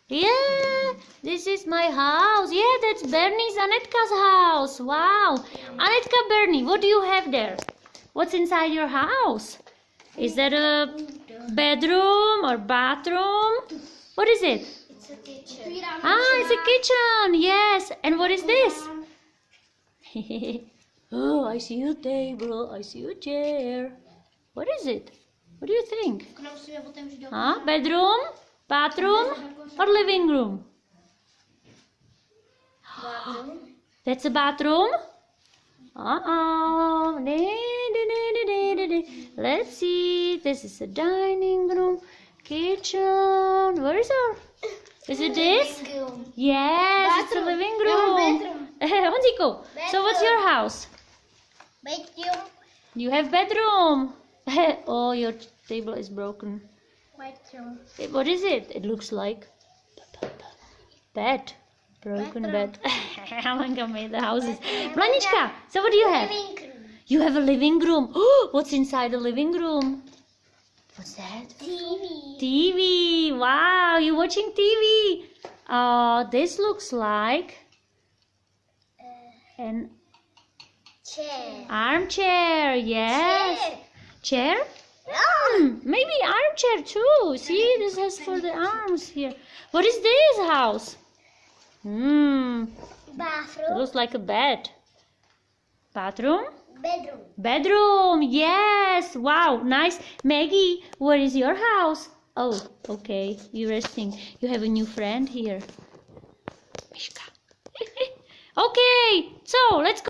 Yeah, this is my house. Yeah, that's Bernie's Anetka's house. Wow. Anetka, Bernie, what do you have there? What's inside your house? Is that a bedroom or bathroom? What is it? It's a kitchen. Ah, it's a kitchen. Yes. And what is this? Oh, I see a table. I see a chair. What is it? What do you think? Huh? Bedroom? Bathroom? Or living room? That's a bathroom? Uh-oh. Let's see. This is a dining room. Kitchen. Where is our... Is it this? Yes, it's a living room. Onziko, so what's your house? Bedroom. You have bedroom. Oh, your table is broken. Bedroom. What is it? It looks like bed. Broken bed. Alenka made the houses. Blanička, so what do you have? Living room. You have a living room. Oh, what's inside the living room? What's that? TV. TV. Wow, you're watching TV. This looks like an Chair. armchair. Yes. Chair? Maybe armchair too. See, this has for the arms here. What is this house? It Bathroom. looks like a bed. Bathroom? Bedroom. Bedroom. Yes. Wow, nice. Maggie, where is your house? Oh, okay. You're resting. You have a new friend here. Mishka. Okay, so let's go.